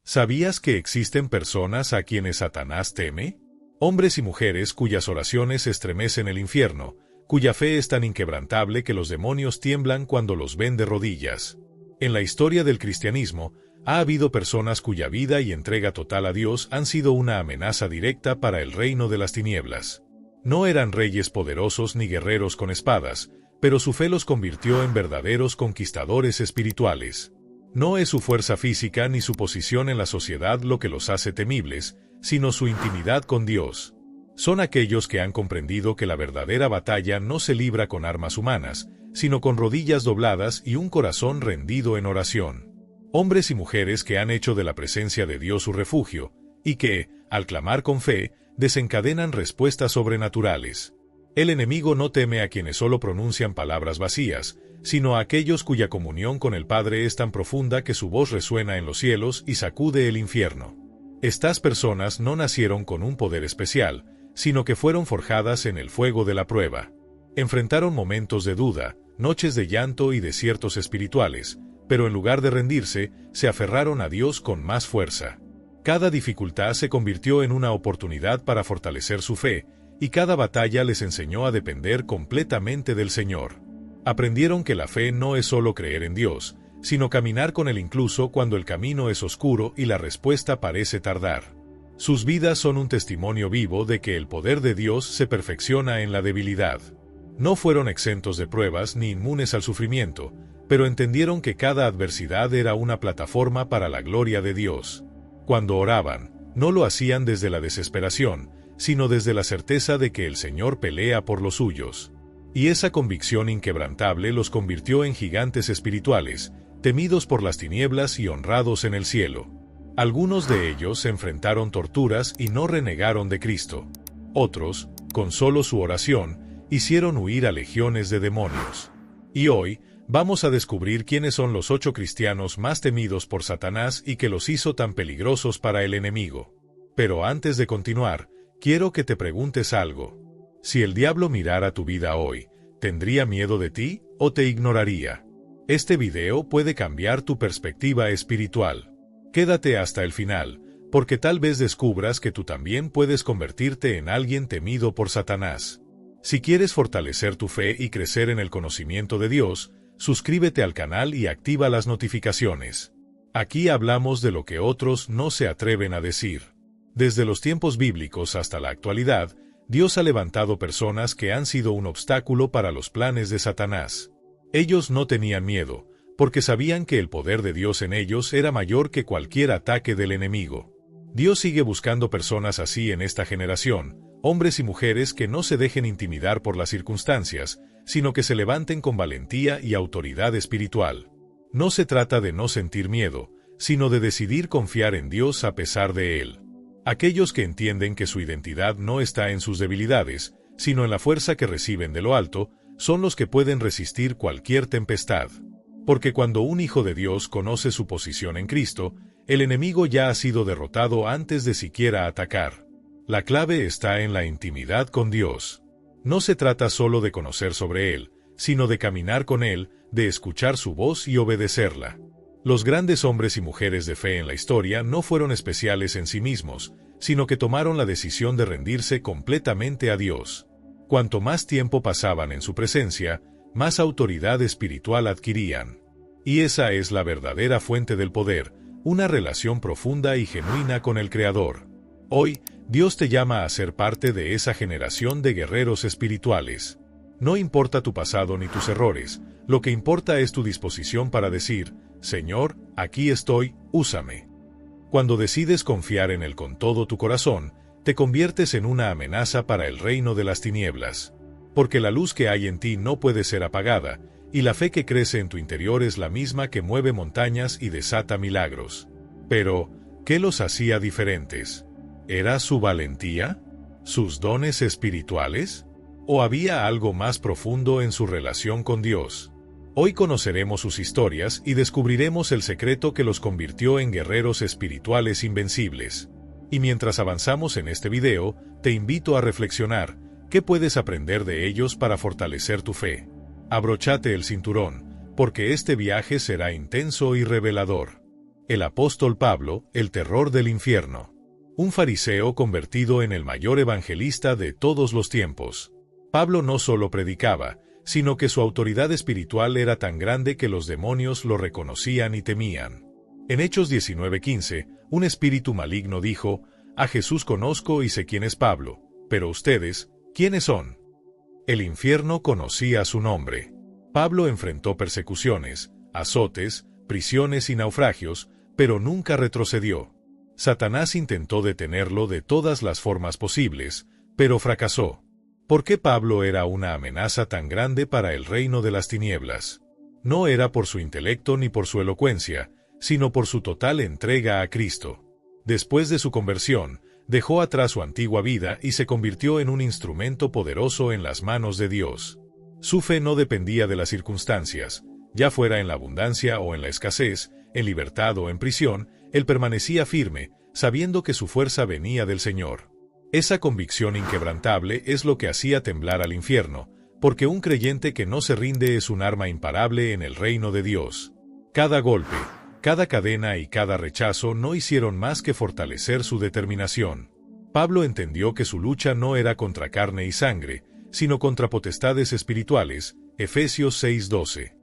¿Sabías que existen personas a quienes Satanás teme? Hombres y mujeres cuyas oraciones estremecen el infierno, cuya fe es tan inquebrantable que los demonios tiemblan cuando los ven de rodillas. En la historia del cristianismo, ha habido personas cuya vida y entrega total a Dios han sido una amenaza directa para el reino de las tinieblas. No eran reyes poderosos ni guerreros con espadas, pero su fe los convirtió en verdaderos conquistadores espirituales. No es su fuerza física ni su posición en la sociedad lo que los hace temibles, sino su intimidad con Dios. Son aquellos que han comprendido que la verdadera batalla no se libra con armas humanas, sino con rodillas dobladas y un corazón rendido en oración. Hombres y mujeres que han hecho de la presencia de Dios su refugio, y que, al clamar con fe, desencadenan respuestas sobrenaturales. El enemigo no teme a quienes solo pronuncian palabras vacías, sino a aquellos cuya comunión con el Padre es tan profunda que su voz resuena en los cielos y sacude el infierno. Estas personas no nacieron con un poder especial, sino que fueron forjadas en el fuego de la prueba. Enfrentaron momentos de duda, noches de llanto y desiertos espirituales, pero en lugar de rendirse, se aferraron a Dios con más fuerza. Cada dificultad se convirtió en una oportunidad para fortalecer su fe, y cada batalla les enseñó a depender completamente del Señor. Aprendieron que la fe no es solo creer en Dios, sino caminar con Él incluso cuando el camino es oscuro y la respuesta parece tardar. Sus vidas son un testimonio vivo de que el poder de Dios se perfecciona en la debilidad. No fueron exentos de pruebas ni inmunes al sufrimiento, pero entendieron que cada adversidad era una plataforma para la gloria de Dios. Cuando oraban, no lo hacían desde la desesperación, sino desde la certeza de que el Señor pelea por los suyos. Y esa convicción inquebrantable los convirtió en gigantes espirituales, temidos por las tinieblas y honrados en el cielo. Algunos de ellos enfrentaron torturas y no renegaron de Cristo. Otros, con solo su oración, hicieron huir a legiones de demonios. Y hoy, vamos a descubrir quiénes son los 8 cristianos más temidos por Satanás y que los hizo tan peligrosos para el enemigo. Pero antes de continuar, quiero que te preguntes algo. Si el diablo mirara tu vida hoy, ¿tendría miedo de ti o te ignoraría? Este video puede cambiar tu perspectiva espiritual. Quédate hasta el final, porque tal vez descubras que tú también puedes convertirte en alguien temido por Satanás. Si quieres fortalecer tu fe y crecer en el conocimiento de Dios, suscríbete al canal y activa las notificaciones. Aquí hablamos de lo que otros no se atreven a decir. Desde los tiempos bíblicos hasta la actualidad, Dios ha levantado personas que han sido un obstáculo para los planes de Satanás. Ellos no tenían miedo, porque sabían que el poder de Dios en ellos era mayor que cualquier ataque del enemigo. Dios sigue buscando personas así en esta generación, hombres y mujeres que no se dejen intimidar por las circunstancias, sino que se levanten con valentía y autoridad espiritual. No se trata de no sentir miedo, sino de decidir confiar en Dios a pesar de él. Aquellos que entienden que su identidad no está en sus debilidades, sino en la fuerza que reciben de lo alto, son los que pueden resistir cualquier tempestad. Porque cuando un hijo de Dios conoce su posición en Cristo, el enemigo ya ha sido derrotado antes de siquiera atacar. La clave está en la intimidad con Dios. No se trata solo de conocer sobre Él, sino de caminar con Él, de escuchar su voz y obedecerla. Los grandes hombres y mujeres de fe en la historia no fueron especiales en sí mismos, sino que tomaron la decisión de rendirse completamente a Dios. Cuanto más tiempo pasaban en su presencia, más autoridad espiritual adquirían. Y esa es la verdadera fuente del poder, una relación profunda y genuina con el Creador. Hoy, Dios te llama a ser parte de esa generación de guerreros espirituales. No importa tu pasado ni tus errores, lo que importa es tu disposición para decir, Señor, aquí estoy, úsame. Cuando decides confiar en Él con todo tu corazón, te conviertes en una amenaza para el reino de las tinieblas. Porque la luz que hay en ti no puede ser apagada, y la fe que crece en tu interior es la misma que mueve montañas y desata milagros. Pero, ¿qué los hacía diferentes? ¿Era su valentía? ¿Sus dones espirituales? ¿O había algo más profundo en su relación con Dios? Hoy conoceremos sus historias y descubriremos el secreto que los convirtió en guerreros espirituales invencibles. Y mientras avanzamos en este video, te invito a reflexionar, ¿qué puedes aprender de ellos para fortalecer tu fe? Abróchate el cinturón, porque este viaje será intenso y revelador. El apóstol Pablo, el terror del infierno. Un fariseo convertido en el mayor evangelista de todos los tiempos. Pablo no solo predicaba, sino que su autoridad espiritual era tan grande que los demonios lo reconocían y temían. En Hechos 19:15, un espíritu maligno dijo: «A Jesús conozco y sé quién es Pablo, pero ustedes, ¿quiénes son?». El infierno conocía su nombre. Pablo enfrentó persecuciones, azotes, prisiones y naufragios, pero nunca retrocedió. Satanás intentó detenerlo de todas las formas posibles, pero fracasó. ¿Por qué Pablo era una amenaza tan grande para el reino de las tinieblas? No era por su intelecto ni por su elocuencia, sino por su total entrega a Cristo. Después de su conversión, dejó atrás su antigua vida y se convirtió en un instrumento poderoso en las manos de Dios. Su fe no dependía de las circunstancias, ya fuera en la abundancia o en la escasez, en libertad o en prisión, él permanecía firme, sabiendo que su fuerza venía del Señor. Esa convicción inquebrantable es lo que hacía temblar al infierno, porque un creyente que no se rinde es un arma imparable en el reino de Dios. Cada golpe, cada cadena y cada rechazo no hicieron más que fortalecer su determinación. Pablo entendió que su lucha no era contra carne y sangre, sino contra potestades espirituales, Efesios 6:12.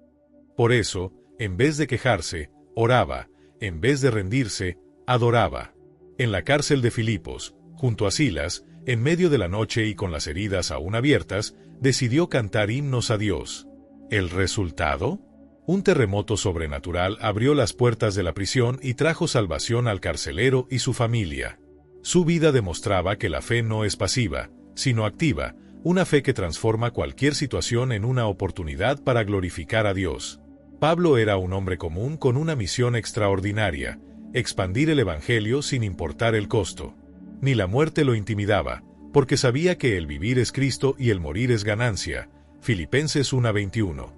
Por eso, en vez de quejarse, oraba, en vez de rendirse, adoraba. En la cárcel de Filipos, junto a Silas, en medio de la noche y con las heridas aún abiertas, decidió cantar himnos a Dios. ¿El resultado? Un terremoto sobrenatural abrió las puertas de la prisión y trajo salvación al carcelero y su familia. Su vida demostraba que la fe no es pasiva, sino activa, una fe que transforma cualquier situación en una oportunidad para glorificar a Dios. Pablo era un hombre común con una misión extraordinaria: expandir el Evangelio sin importar el costo. Ni la muerte lo intimidaba, porque sabía que el vivir es Cristo y el morir es ganancia. Filipenses 1:21.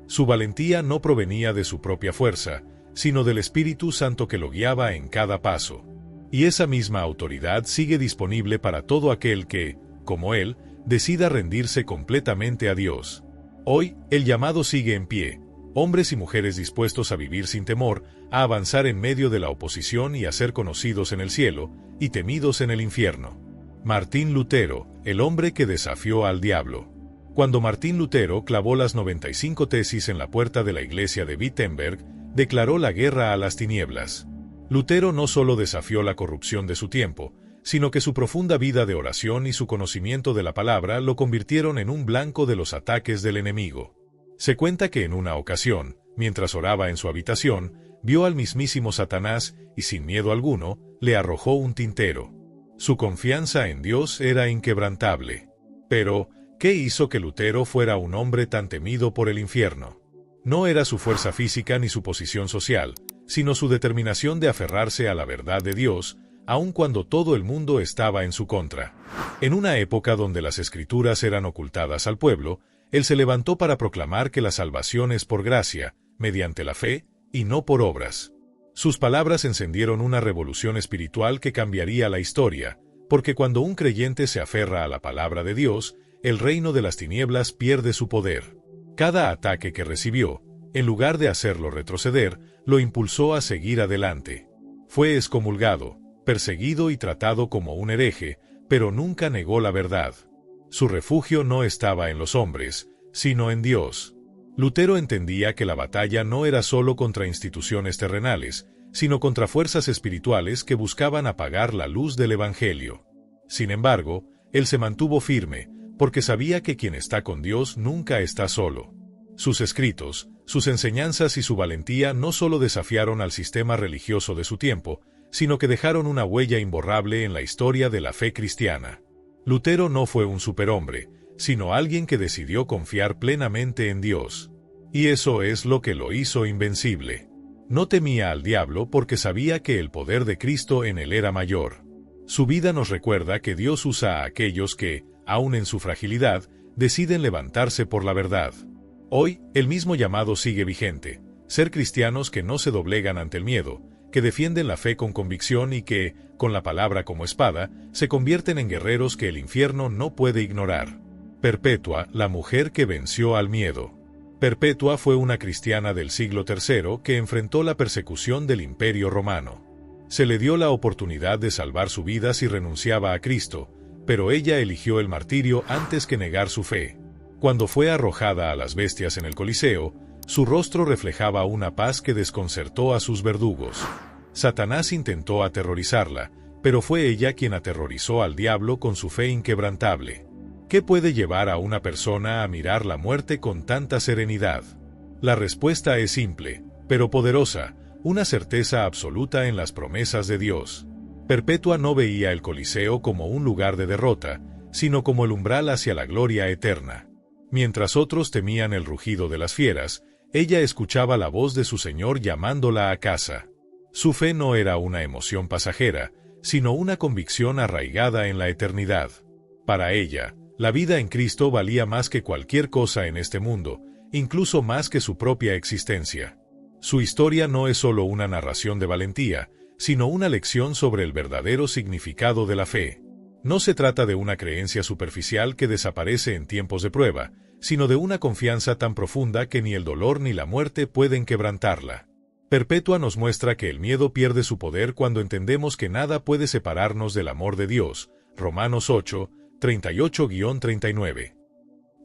Su valentía no provenía de su propia fuerza, sino del Espíritu Santo que lo guiaba en cada paso. Y esa misma autoridad sigue disponible para todo aquel que, como él, decida rendirse completamente a Dios. Hoy, el llamado sigue en pie. Hombres y mujeres dispuestos a vivir sin temor, a avanzar en medio de la oposición y a ser conocidos en el cielo, y temidos en el infierno. Martín Lutero, el hombre que desafió al diablo. Cuando Martín Lutero clavó las 95 tesis en la puerta de la iglesia de Wittenberg, declaró la guerra a las tinieblas. Lutero no solo desafió la corrupción de su tiempo, sino que su profunda vida de oración y su conocimiento de la palabra lo convirtieron en un blanco de los ataques del enemigo. Se cuenta que en una ocasión, mientras oraba en su habitación, vio al mismísimo Satanás y sin miedo alguno, le arrojó un tintero. Su confianza en Dios era inquebrantable. Pero, ¿qué hizo que Lutero fuera un hombre tan temido por el infierno? No era su fuerza física ni su posición social, sino su determinación de aferrarse a la verdad de Dios, aun cuando todo el mundo estaba en su contra. En una época donde las Escrituras eran ocultadas al pueblo, él se levantó para proclamar que la salvación es por gracia, mediante la fe, y no por obras. Sus palabras encendieron una revolución espiritual que cambiaría la historia, porque cuando un creyente se aferra a la palabra de Dios, el reino de las tinieblas pierde su poder. Cada ataque que recibió, en lugar de hacerlo retroceder, lo impulsó a seguir adelante. Fue excomulgado, perseguido y tratado como un hereje, pero nunca negó la verdad. Su refugio no estaba en los hombres, sino en Dios. Lutero entendía que la batalla no era solo contra instituciones terrenales, sino contra fuerzas espirituales que buscaban apagar la luz del Evangelio. Sin embargo, él se mantuvo firme, porque sabía que quien está con Dios nunca está solo. Sus escritos, sus enseñanzas y su valentía no solo desafiaron al sistema religioso de su tiempo, sino que dejaron una huella imborrable en la historia de la fe cristiana. Lutero no fue un superhombre, sino alguien que decidió confiar plenamente en Dios. Y eso es lo que lo hizo invencible. No temía al diablo porque sabía que el poder de Cristo en él era mayor. Su vida nos recuerda que Dios usa a aquellos que, aun en su fragilidad, deciden levantarse por la verdad. Hoy, el mismo llamado sigue vigente: ser cristianos que no se doblegan ante el miedo, que defienden la fe con convicción y que, con la palabra como espada, se convierten en guerreros que el infierno no puede ignorar. Perpetua, la mujer que venció al miedo. Perpetua fue una cristiana del siglo III que enfrentó la persecución del Imperio Romano. Se le dio la oportunidad de salvar su vida si renunciaba a Cristo, pero ella eligió el martirio antes que negar su fe. Cuando fue arrojada a las bestias en el Coliseo, su rostro reflejaba una paz que desconcertó a sus verdugos. Satanás intentó aterrorizarla, pero fue ella quien aterrorizó al diablo con su fe inquebrantable. ¿Qué puede llevar a una persona a mirar la muerte con tanta serenidad? La respuesta es simple, pero poderosa, una certeza absoluta en las promesas de Dios. Perpetua no veía el Coliseo como un lugar de derrota, sino como el umbral hacia la gloria eterna. Mientras otros temían el rugido de las fieras, ella escuchaba la voz de su Señor llamándola a casa. Su fe no era una emoción pasajera, sino una convicción arraigada en la eternidad. Para ella, la vida en Cristo valía más que cualquier cosa en este mundo, incluso más que su propia existencia. Su historia no es solo una narración de valentía, sino una lección sobre el verdadero significado de la fe. No se trata de una creencia superficial que desaparece en tiempos de prueba, sino de una confianza tan profunda que ni el dolor ni la muerte pueden quebrantarla. Perpetua nos muestra que el miedo pierde su poder cuando entendemos que nada puede separarnos del amor de Dios. Romanos 8, 38-39.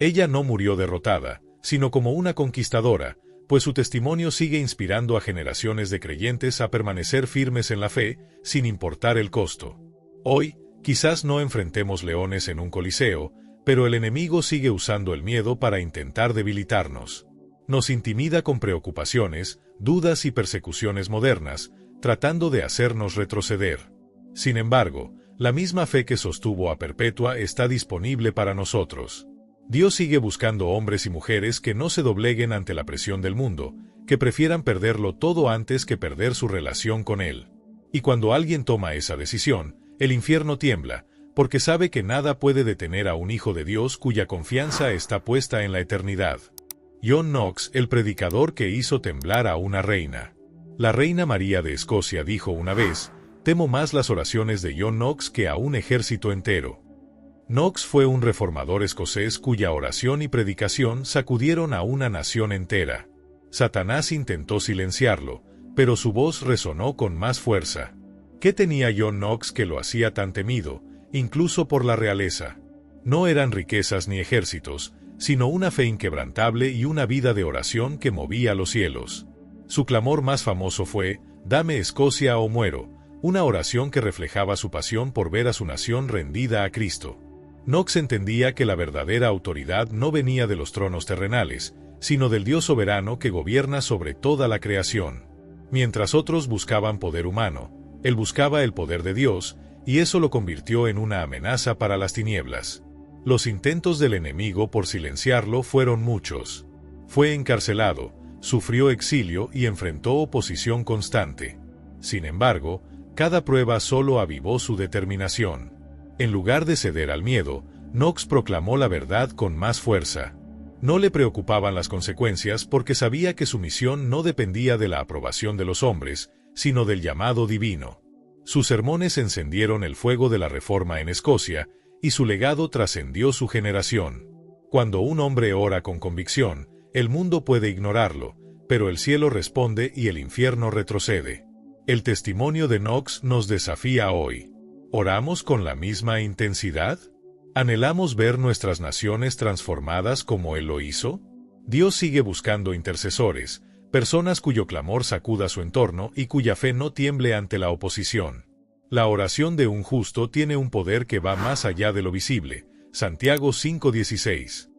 Ella no murió derrotada, sino como una conquistadora, pues su testimonio sigue inspirando a generaciones de creyentes a permanecer firmes en la fe, sin importar el costo. Hoy, quizás no enfrentemos leones en un coliseo, pero el enemigo sigue usando el miedo para intentar debilitarnos. Nos intimida con preocupaciones, dudas y persecuciones modernas, tratando de hacernos retroceder. Sin embargo, la misma fe que sostuvo a Perpetua está disponible para nosotros. Dios sigue buscando hombres y mujeres que no se dobleguen ante la presión del mundo, que prefieran perderlo todo antes que perder su relación con Él. Y cuando alguien toma esa decisión, el infierno tiembla, porque sabe que nada puede detener a un hijo de Dios cuya confianza está puesta en la eternidad. John Knox, el predicador que hizo temblar a una reina. La reina María de Escocia dijo una vez: «Temo más las oraciones de John Knox que a un ejército entero». Knox fue un reformador escocés cuya oración y predicación sacudieron a una nación entera. Satanás intentó silenciarlo, pero su voz resonó con más fuerza. ¿Qué tenía John Knox que lo hacía tan temido, incluso por la realeza? No eran riquezas ni ejércitos, sino una fe inquebrantable y una vida de oración que movía los cielos. Su clamor más famoso fue: «Dame Escocia o muero», una oración que reflejaba su pasión por ver a su nación rendida a Cristo. Knox entendía que la verdadera autoridad no venía de los tronos terrenales, sino del Dios soberano que gobierna sobre toda la creación. Mientras otros buscaban poder humano, él buscaba el poder de Dios, y eso lo convirtió en una amenaza para las tinieblas. Los intentos del enemigo por silenciarlo fueron muchos. Fue encarcelado, sufrió exilio y enfrentó oposición constante. Sin embargo, cada prueba solo avivó su determinación. En lugar de ceder al miedo, Knox proclamó la verdad con más fuerza. No le preocupaban las consecuencias porque sabía que su misión no dependía de la aprobación de los hombres, sino del llamado divino. Sus sermones encendieron el fuego de la Reforma en Escocia, y su legado trascendió su generación. Cuando un hombre ora con convicción, el mundo puede ignorarlo, pero el cielo responde y el infierno retrocede. El testimonio de Knox nos desafía hoy. ¿Oramos con la misma intensidad? ¿Anhelamos ver nuestras naciones transformadas como Él lo hizo? Dios sigue buscando intercesores, personas cuyo clamor sacuda su entorno y cuya fe no tiemble ante la oposición. La oración de un justo tiene un poder que va más allá de lo visible. Santiago 5:16.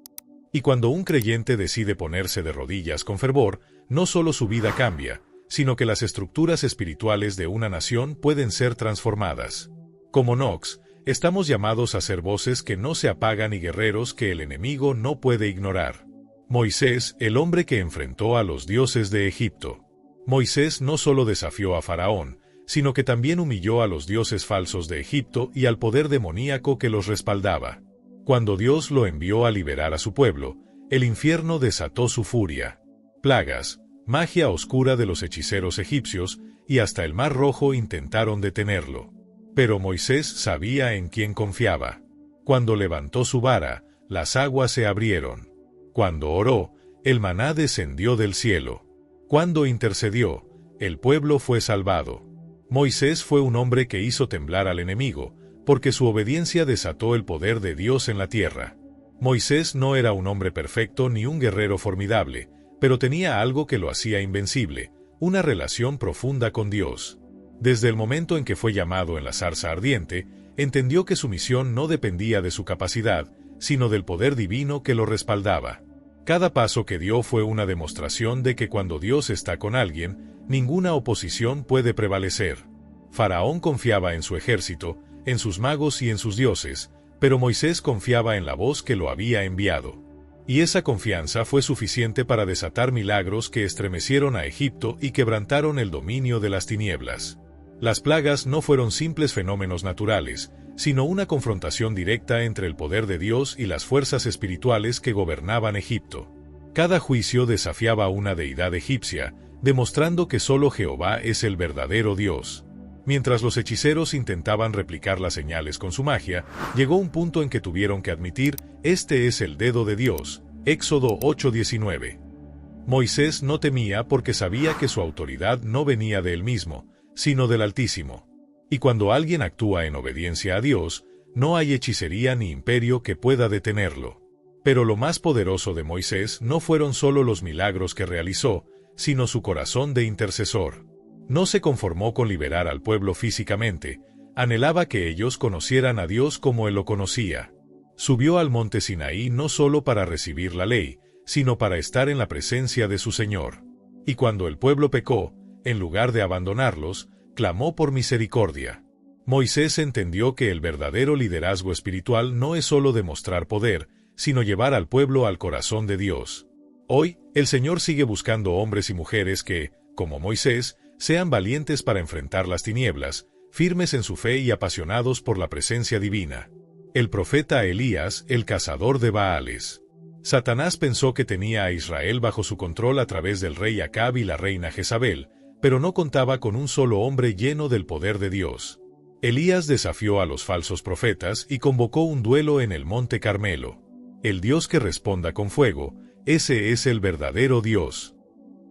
Y cuando un creyente decide ponerse de rodillas con fervor, no solo su vida cambia, sino que las estructuras espirituales de una nación pueden ser transformadas. Como Knox, estamos llamados a ser voces que no se apagan y guerreros que el enemigo no puede ignorar. Moisés, el hombre que enfrentó a los dioses de Egipto. Moisés no solo desafió a Faraón, sino que también humilló a los dioses falsos de Egipto y al poder demoníaco que los respaldaba. Cuando Dios lo envió a liberar a su pueblo, el infierno desató su furia. Plagas, magia oscura de los hechiceros egipcios, y hasta el Mar Rojo intentaron detenerlo. Pero Moisés sabía en quién confiaba. Cuando levantó su vara, las aguas se abrieron. Cuando oró, El maná descendió del cielo. Cuando intercedió, el pueblo fue salvado. Moisés fue un hombre que hizo temblar al enemigo, porque su obediencia desató el poder de Dios en la tierra. Moisés no era un hombre perfecto ni un guerrero formidable, pero tenía algo que lo hacía invencible, una relación profunda con Dios. Desde el momento en que fue llamado en la zarza ardiente, entendió que su misión no dependía de su capacidad, sino del poder divino que lo respaldaba. Cada paso que dio fue una demostración de que cuando Dios está con alguien, ninguna oposición puede prevalecer. Faraón confiaba en su ejército, en sus magos y en sus dioses, pero Moisés confiaba en la voz que lo había enviado. Y esa confianza fue suficiente para desatar milagros que estremecieron a Egipto y quebrantaron el dominio de las tinieblas. Las plagas no fueron simples fenómenos naturales, sino una confrontación directa entre el poder de Dios y las fuerzas espirituales que gobernaban Egipto. Cada juicio desafiaba a una deidad egipcia, demostrando que solo Jehová es el verdadero Dios. Mientras los hechiceros intentaban replicar las señales con su magia, llegó un punto en que tuvieron que admitir: este es el dedo de Dios. Éxodo 8:19. Moisés no temía porque sabía que su autoridad no venía de él mismo, sino del Altísimo. Y cuando alguien actúa en obediencia a Dios, no hay hechicería ni imperio que pueda detenerlo. Pero lo más poderoso de Moisés no fueron solo los milagros que realizó, sino su corazón de intercesor. No se conformó con liberar al pueblo físicamente, anhelaba que ellos conocieran a Dios como él lo conocía. Subió al monte Sinaí no solo para recibir la ley, sino para estar en la presencia de su Señor. Y cuando el pueblo pecó, en lugar de abandonarlos, clamó por misericordia. Moisés entendió que el verdadero liderazgo espiritual no es solo demostrar poder, sino llevar al pueblo al corazón de Dios. Hoy, el Señor sigue buscando hombres y mujeres que, como Moisés, sean valientes para enfrentar las tinieblas, firmes en su fe y apasionados por la presencia divina. El profeta Elías, el cazador de Baales. Satanás pensó que tenía a Israel bajo su control a través del rey Acab y la reina Jezabel, pero no contaba con un solo hombre lleno del poder de Dios. Elías desafió a los falsos profetas y convocó un duelo en el monte Carmelo. El Dios que responda con fuego, ese es el verdadero Dios.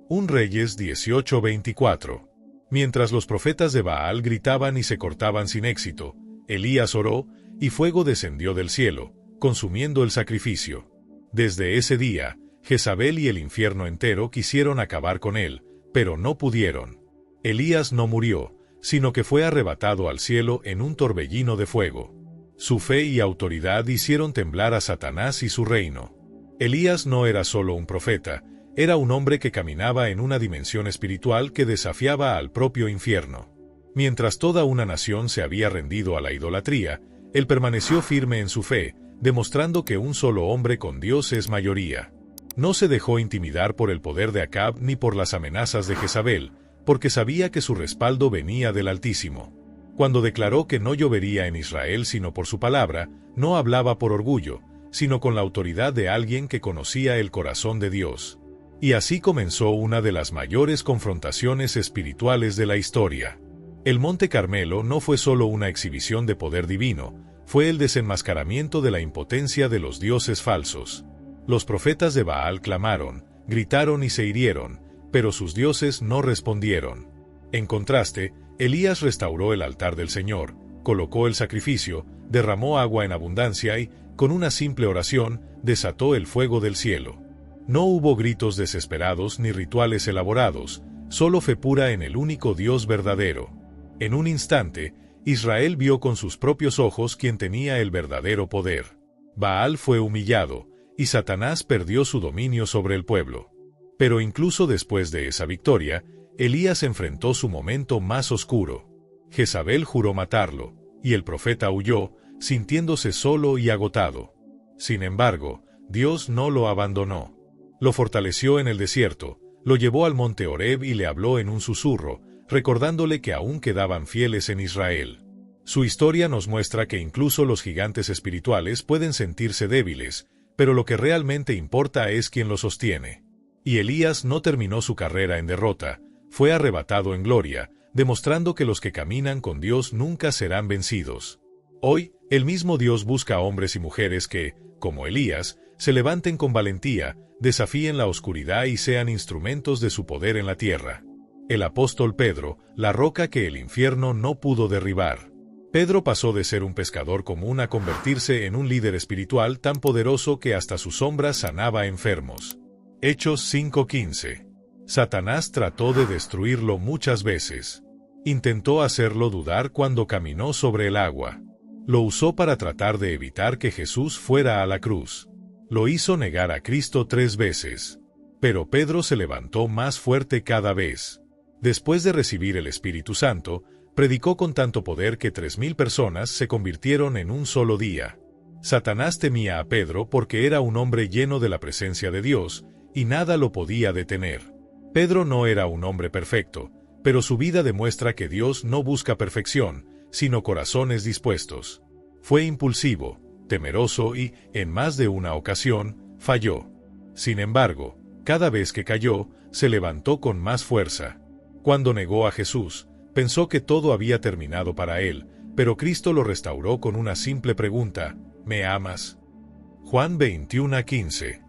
1 Reyes 18:24. Mientras los profetas de Baal gritaban y se cortaban sin éxito, Elías oró, y fuego descendió del cielo, consumiendo el sacrificio. Desde ese día, Jezabel y el infierno entero quisieron acabar con él, pero no pudieron. Elías no murió, sino que fue arrebatado al cielo en un torbellino de fuego. Su fe y autoridad hicieron temblar a Satanás y su reino. Elías no era solo un profeta, era un hombre que caminaba en una dimensión espiritual que desafiaba al propio infierno. Mientras toda una nación se había rendido a la idolatría, él permaneció firme en su fe, demostrando que un solo hombre con Dios es mayoría. No se dejó intimidar por el poder de Acab ni por las amenazas de Jezabel, porque sabía que su respaldo venía del Altísimo. Cuando declaró que no llovería en Israel sino por su palabra, no hablaba por orgullo, sino con la autoridad de alguien que conocía el corazón de Dios. Y así comenzó una de las mayores confrontaciones espirituales de la historia. El Monte Carmelo no fue solo una exhibición de poder divino, fue el desenmascaramiento de la impotencia de los dioses falsos. Los profetas de Baal clamaron, gritaron y se hirieron, pero sus dioses no respondieron. En contraste, Elías restauró el altar del Señor, colocó el sacrificio, derramó agua en abundancia y, con una simple oración, desató el fuego del cielo. No hubo gritos desesperados ni rituales elaborados, solo fe pura en el único Dios verdadero. En un instante, Israel vio con sus propios ojos quién tenía el verdadero poder. Baal fue humillado, y Satanás perdió su dominio sobre el pueblo. Pero incluso después de esa victoria, Elías enfrentó su momento más oscuro. Jezabel juró matarlo, y el profeta huyó, sintiéndose solo y agotado. Sin embargo, Dios no lo abandonó. Lo fortaleció en el desierto, lo llevó al monte Horeb y le habló en un susurro, recordándole que aún quedaban fieles en Israel. Su historia nos muestra que incluso los gigantes espirituales pueden sentirse débiles, pero lo que realmente importa es quién lo sostiene. Y Elías no terminó su carrera en derrota, fue arrebatado en gloria, demostrando que los que caminan con Dios nunca serán vencidos. Hoy, el mismo Dios busca hombres y mujeres que, como Elías, se levanten con valentía, desafíen la oscuridad y sean instrumentos de su poder en la tierra. El apóstol Pedro, la roca que el infierno no pudo derribar. Pedro pasó de ser un pescador común a convertirse en un líder espiritual tan poderoso que hasta su sombra sanaba enfermos. Hechos 5:15. Satanás trató de destruirlo muchas veces. Intentó hacerlo dudar cuando caminó sobre el agua. Lo usó para tratar de evitar que Jesús fuera a la cruz. Lo hizo negar a Cristo 3 veces. Pero Pedro se levantó más fuerte cada vez. Después de recibir el Espíritu Santo, predicó con tanto poder que 3,000 personas se convirtieron en un solo día. Satanás temía a Pedro porque era un hombre lleno de la presencia de Dios, y nada lo podía detener. Pedro no era un hombre perfecto, pero su vida demuestra que Dios no busca perfección, sino corazones dispuestos. Fue impulsivo, temeroso y, en más de una ocasión, falló. Sin embargo, cada vez que cayó, se levantó con más fuerza. Cuando negó a Jesús, pensó que todo había terminado para él, pero Cristo lo restauró con una simple pregunta: ¿me amas? Juan 21:15.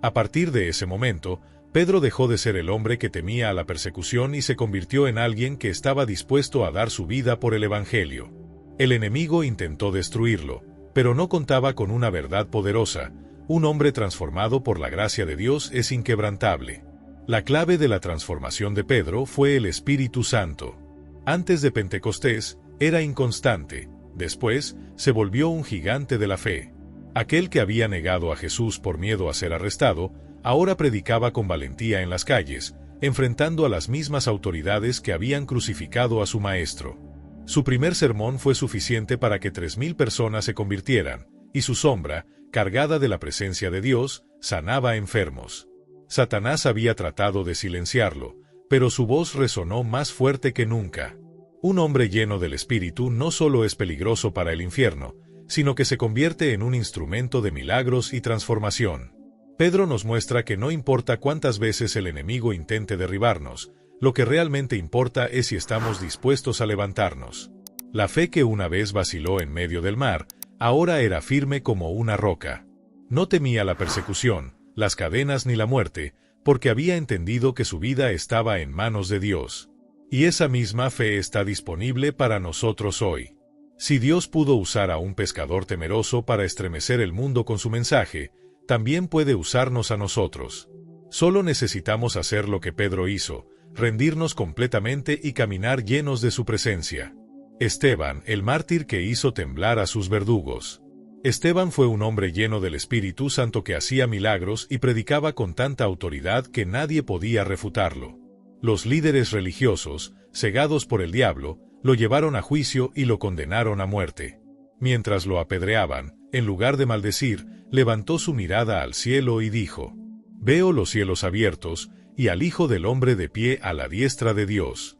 A partir de ese momento, Pedro dejó de ser el hombre que temía a la persecución y se convirtió en alguien que estaba dispuesto a dar su vida por el Evangelio. El enemigo intentó destruirlo, pero no contaba con una verdad poderosa: un hombre transformado por la gracia de Dios es inquebrantable. La clave de la transformación de Pedro fue el Espíritu Santo. Antes de Pentecostés, era inconstante. Después, se volvió un gigante de la fe. Aquel que había negado a Jesús por miedo a ser arrestado, ahora predicaba con valentía en las calles, enfrentando a las mismas autoridades que habían crucificado a su maestro. Su primer sermón fue suficiente para que 3,000 personas se convirtieran, y su sombra, cargada de la presencia de Dios, sanaba enfermos. Satanás había tratado de silenciarlo, pero su voz resonó más fuerte que nunca. Un hombre lleno del Espíritu no solo es peligroso para el infierno, sino que se convierte en un instrumento de milagros y transformación. Pedro nos muestra que no importa cuántas veces el enemigo intente derribarnos, lo que realmente importa es si estamos dispuestos a levantarnos. La fe que una vez vaciló en medio del mar, ahora era firme como una roca. No temía la persecución, las cadenas ni la muerte, porque había entendido que su vida estaba en manos de Dios. Y esa misma fe está disponible para nosotros hoy. Si Dios pudo usar a un pescador temeroso para estremecer el mundo con su mensaje, también puede usarnos a nosotros. Solo necesitamos hacer lo que Pedro hizo, rendirnos completamente y caminar llenos de su presencia. Esteban, el mártir que hizo temblar a sus verdugos. Esteban fue un hombre lleno del Espíritu Santo que hacía milagros y predicaba con tanta autoridad que nadie podía refutarlo. Los líderes religiosos, cegados por el diablo, lo llevaron a juicio y lo condenaron a muerte. Mientras lo apedreaban, en lugar de maldecir, levantó su mirada al cielo y dijo: «Veo los cielos abiertos, y al Hijo del Hombre de pie a la diestra de Dios».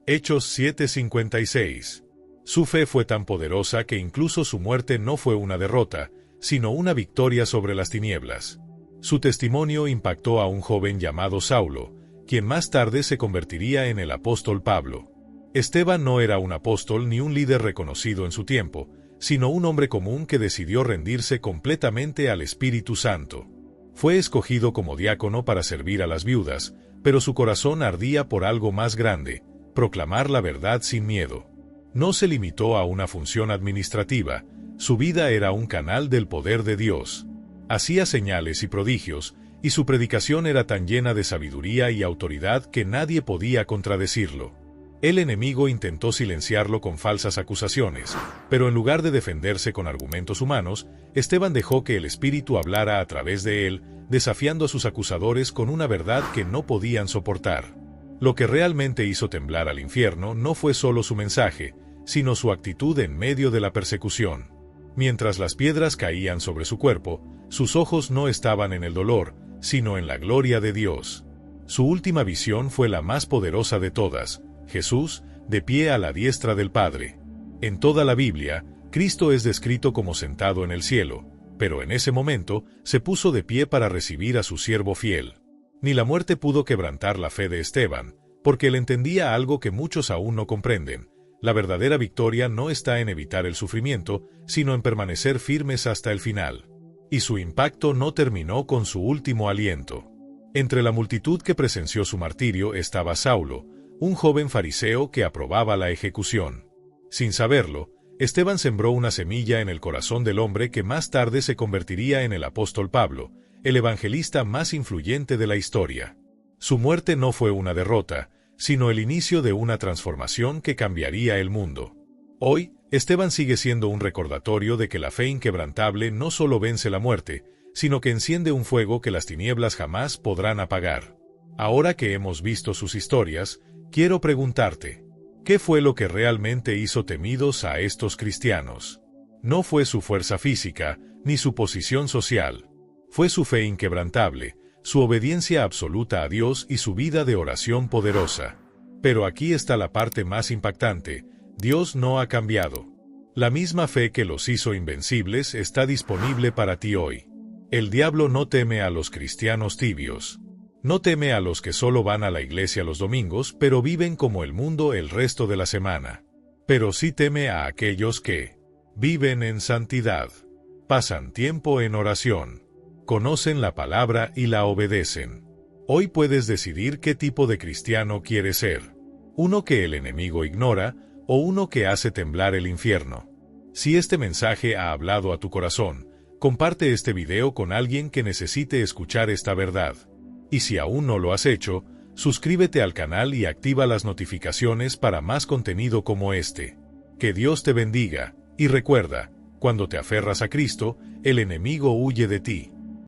Hechos 7:56. Su fe fue tan poderosa que incluso su muerte no fue una derrota, sino una victoria sobre las tinieblas. Su testimonio impactó a un joven llamado Saulo, quien más tarde se convertiría en el apóstol Pablo. Esteban no era un apóstol ni un líder reconocido en su tiempo, sino un hombre común que decidió rendirse completamente al Espíritu Santo. Fue escogido como diácono para servir a las viudas, pero su corazón ardía por algo más grande: proclamar la verdad sin miedo. No se limitó a una función administrativa, su vida era un canal del poder de Dios. Hacía señales y prodigios, y su predicación era tan llena de sabiduría y autoridad que nadie podía contradecirlo. El enemigo intentó silenciarlo con falsas acusaciones, pero en lugar de defenderse con argumentos humanos, Esteban dejó que el Espíritu hablara a través de él, desafiando a sus acusadores con una verdad que no podían soportar. Lo que realmente hizo temblar al infierno no fue solo su mensaje, sino su actitud en medio de la persecución. Mientras las piedras caían sobre su cuerpo, sus ojos no estaban en el dolor, sino en la gloria de Dios. Su última visión fue la más poderosa de todas: Jesús, de pie a la diestra del Padre. En toda la Biblia, Cristo es descrito como sentado en el cielo, pero en ese momento se puso de pie para recibir a su siervo fiel. Ni la muerte pudo quebrantar la fe de Esteban, porque él entendía algo que muchos aún no comprenden: la verdadera victoria no está en evitar el sufrimiento, sino en permanecer firmes hasta el final. Y su impacto no terminó con su último aliento. Entre la multitud que presenció su martirio estaba Saulo, un joven fariseo que aprobaba la ejecución. Sin saberlo, Esteban sembró una semilla en el corazón del hombre que más tarde se convertiría en el apóstol Pablo, el evangelista más influyente de la historia. Su muerte no fue una derrota, sino el inicio de una transformación que cambiaría el mundo. Hoy, Esteban sigue siendo un recordatorio de que la fe inquebrantable no solo vence la muerte, sino que enciende un fuego que las tinieblas jamás podrán apagar. Ahora que hemos visto sus historias, quiero preguntarte, ¿qué fue lo que realmente hizo temidos a estos cristianos? No fue su fuerza física, ni su posición social. Fue su fe inquebrantable, su obediencia absoluta a Dios y su vida de oración poderosa. Pero aquí está la parte más impactante: Dios no ha cambiado. La misma fe que los hizo invencibles está disponible para ti hoy. El diablo no teme a los cristianos tibios. No teme a los que solo van a la iglesia los domingos pero viven como el mundo el resto de la semana. Pero sí teme a aquellos que viven en santidad, pasan tiempo en oración, conocen la palabra y la obedecen. Hoy puedes decidir qué tipo de cristiano quieres ser: uno que el enemigo ignora o uno que hace temblar el infierno. Si este mensaje ha hablado a tu corazón, comparte este video con alguien que necesite escuchar esta verdad. Y si aún no lo has hecho, suscríbete al canal y activa las notificaciones para más contenido como este. Que Dios te bendiga, y recuerda, cuando te aferras a Cristo, el enemigo huye de ti.